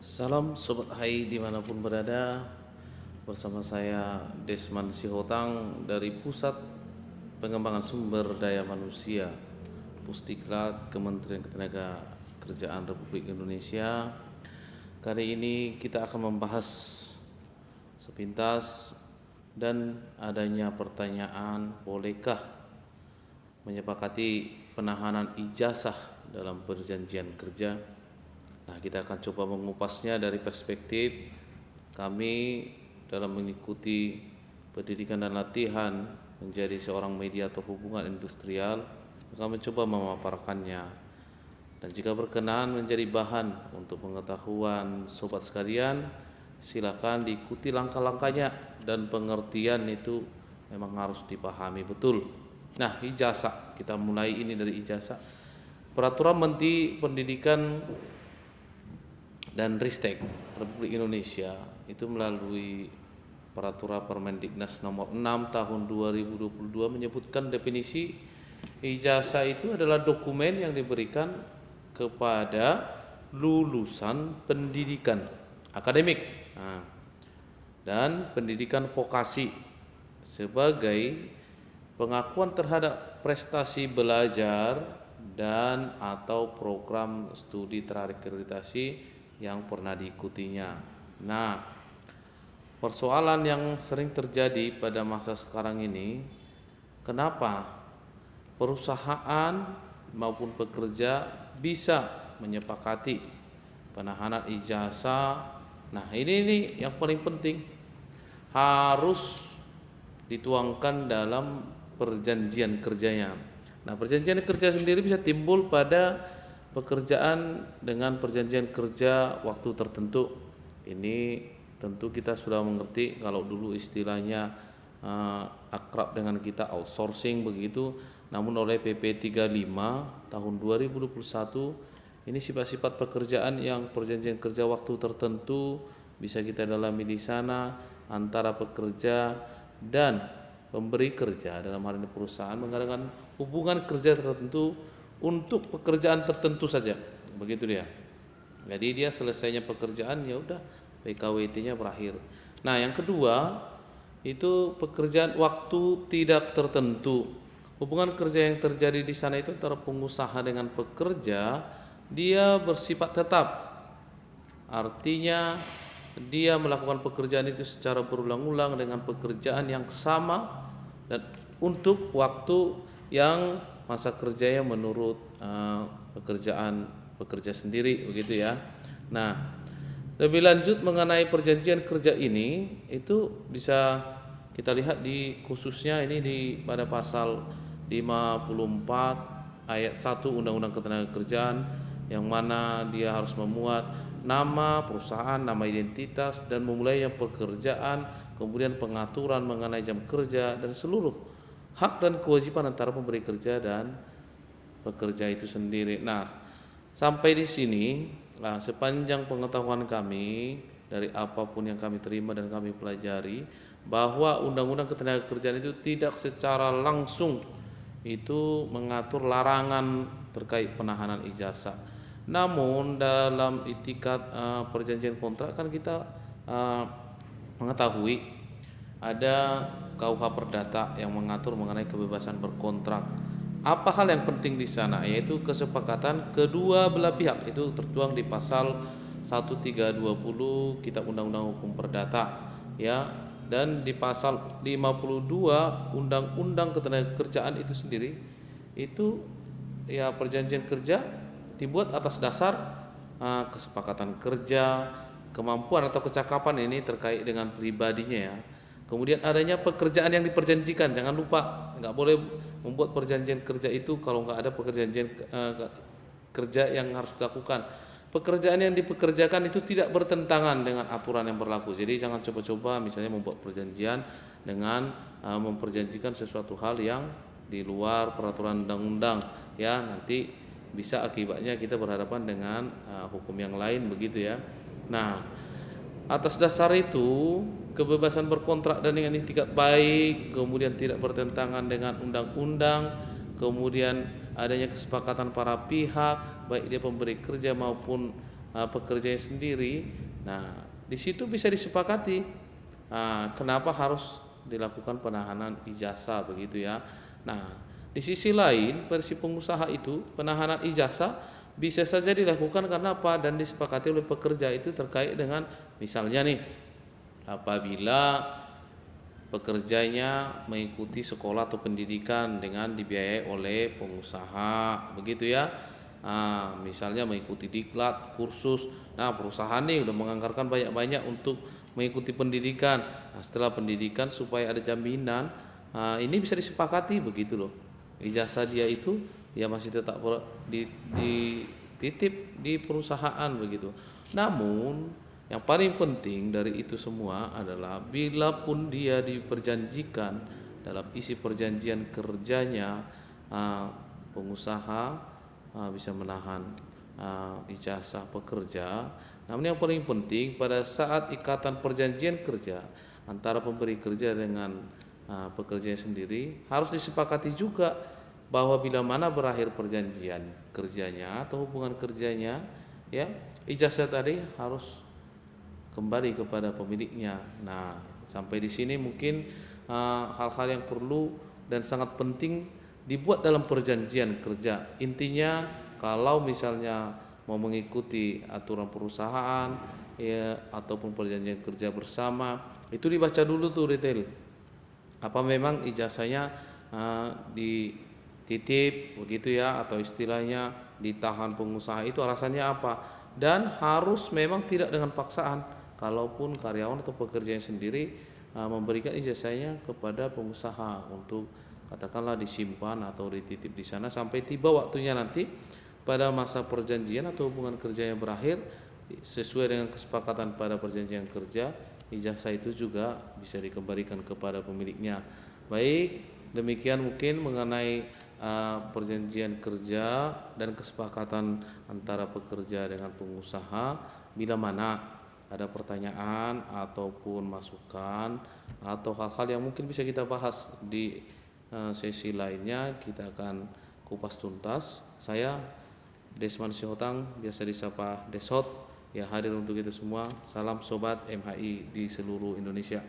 Salam Sobat Hai dimanapun berada. Bersama saya Desman Sihotang dari Pusat Pengembangan Sumber Daya Manusia Pusdiklat Kementerian Ketenagakerjaan Republik Indonesia. Kali ini kita akan membahas sepintas dan adanya pertanyaan, bolehkah menyepakati penahanan ijazah dalam perjanjian kerja? Nah, kita akan coba mengupasnya dari perspektif kami dalam mengikuti pendidikan dan latihan menjadi seorang mediator hubungan industrial. Kami mencoba memaparkannya, dan jika berkenan menjadi bahan untuk pengetahuan sobat sekalian, silakan diikuti langkah-langkahnya, dan pengertian itu memang harus dipahami betul. Nah, ijazah, kita mulai ini dari ijazah. Peraturan Menteri Pendidikan dan Ristek Republik Indonesia itu melalui Peraturan Permendiknas nomor 6 tahun 2022 menyebutkan definisi ijazah itu adalah dokumen yang diberikan kepada lulusan pendidikan akademik dan pendidikan vokasi sebagai pengakuan terhadap prestasi belajar dan atau program studi terakreditasi yang pernah diikutinya. Nah, persoalan yang sering terjadi pada masa sekarang ini, kenapa perusahaan maupun pekerja bisa menyepakati penahanan ijazah? Nah, ini yang paling penting, harus dituangkan dalam perjanjian kerjanya. Nah, perjanjian kerja sendiri bisa timbul pada pekerjaan dengan perjanjian kerja waktu tertentu. Ini tentu kita sudah mengerti, kalau dulu istilahnya akrab dengan kita outsourcing begitu. Namun oleh PP 35 tahun 2021 ini sifat-sifat pekerjaan yang perjanjian kerja waktu tertentu bisa kita dalami di sana antara pekerja dan pemberi kerja. Dalam hal ini perusahaan mengadakan hubungan kerja tertentu untuk pekerjaan tertentu saja, begitu dia. Jadi dia selesainya pekerjaan, ya udah PKWT-nya berakhir. Nah, yang kedua itu pekerjaan waktu tidak tertentu. Hubungan kerja yang terjadi di sana itu antara pengusaha dengan pekerja, dia bersifat tetap. Artinya dia melakukan pekerjaan itu secara berulang-ulang dengan pekerjaan yang sama dan untuk waktu yang masa kerjanya menurut pekerja sendiri, begitu ya. Nah, lebih lanjut mengenai perjanjian kerja ini itu bisa kita lihat di khususnya ini pada pasal 54 ayat 1 Undang-Undang Ketenagakerjaan, yang mana dia harus memuat nama perusahaan, nama identitas, dan memulainya pekerjaan, kemudian pengaturan mengenai jam kerja dan seluruh hak dan kewajiban antara pemberi kerja dan pekerja itu sendiri. Nah, sampai di sini, sepanjang pengetahuan kami dari apapun yang kami terima dan kami pelajari, bahwa Undang-Undang Ketenagakerjaan itu tidak secara langsung itu mengatur larangan terkait penahanan ijazah. Namun dalam itikat perjanjian kontrak kan kita mengetahui ada KUH Perdata yang mengatur mengenai kebebasan berkontrak. Apa hal yang penting di sana? Yaitu kesepakatan kedua belah pihak, itu tertuang di pasal 1320 Kitab Undang-Undang Hukum Perdata, ya. Dan di pasal 52 Undang-Undang Ketenagakerjaan itu sendiri, itu ya perjanjian kerja dibuat atas dasar kesepakatan kerja, kemampuan atau kecakapan ini terkait dengan pribadinya, ya. Kemudian adanya pekerjaan yang diperjanjikan. Jangan lupa, nggak boleh membuat perjanjian kerja itu kalau nggak ada perjanjian kerja yang harus dilakukan. Pekerjaan yang dipekerjakan itu tidak bertentangan dengan aturan yang berlaku. Jadi jangan coba-coba misalnya membuat perjanjian dengan memperjanjikan sesuatu hal yang di luar peraturan undang-undang, ya. Nanti bisa akibatnya kita berhadapan dengan hukum yang lain, begitu ya. Nah, atas dasar itu, kebebasan berkontrak dan dengan itikat baik, kemudian tidak bertentangan dengan undang-undang, kemudian adanya kesepakatan para pihak, baik dia pemberi kerja maupun pekerjanya sendiri. Nah, di situ bisa disepakati kenapa harus dilakukan penahanan ijazah begitu ya. Nah, di sisi lain versi pengusaha itu penahanan ijazah bisa saja dilakukan karena apa dan disepakati oleh pekerja itu terkait dengan misalnya nih apabila pekerjanya mengikuti sekolah atau pendidikan dengan dibiayai oleh pengusaha begitu ya. Misalnya mengikuti diklat, kursus. Nah, perusahaan nih udah menganggarkan banyak-banyak untuk mengikuti pendidikan. Nah, setelah pendidikan supaya ada jaminan, ini bisa disepakati begitu loh. Ijazah dia itu ya masih tetap dititip di perusahaan begitu. Namun yang paling penting dari itu semua adalah bila pun dia diperjanjikan dalam isi perjanjian kerjanya, pengusaha bisa menahan ijazah pekerja. Namun yang paling penting pada saat ikatan perjanjian kerja antara pemberi kerja dengan pekerja sendiri harus disepakati juga bahwa bila mana berakhir perjanjian kerjanya atau hubungan kerjanya ya ijazah tadi harus kembali kepada pemiliknya. Nah, sampai di sini mungkin hal-hal yang perlu dan sangat penting dibuat dalam perjanjian kerja. Intinya kalau misalnya mau mengikuti aturan perusahaan ya ataupun perjanjian kerja bersama itu dibaca dulu tuh detail. Apa memang ijazahnya dititip begitu ya atau istilahnya ditahan pengusaha itu alasannya apa dan harus memang tidak dengan paksaan. Kalaupun karyawan atau pekerja sendiri memberikan ijazahnya kepada pengusaha untuk katakanlah disimpan atau dititip di sana sampai tiba waktunya nanti pada masa perjanjian atau hubungan kerja yang berakhir sesuai dengan kesepakatan pada perjanjian kerja, ijazah itu juga bisa dikembalikan kepada pemiliknya. Baik, demikian mungkin mengenai perjanjian kerja dan kesepakatan antara pekerja dengan pengusaha. Bila mana ada pertanyaan ataupun masukan atau hal-hal yang mungkin bisa kita bahas di sesi lainnya, kita akan kupas tuntas. Saya Desman Sihotang, biasa disapa Deshot, ya hadir untuk itu semua. Salam sobat MHI di seluruh Indonesia.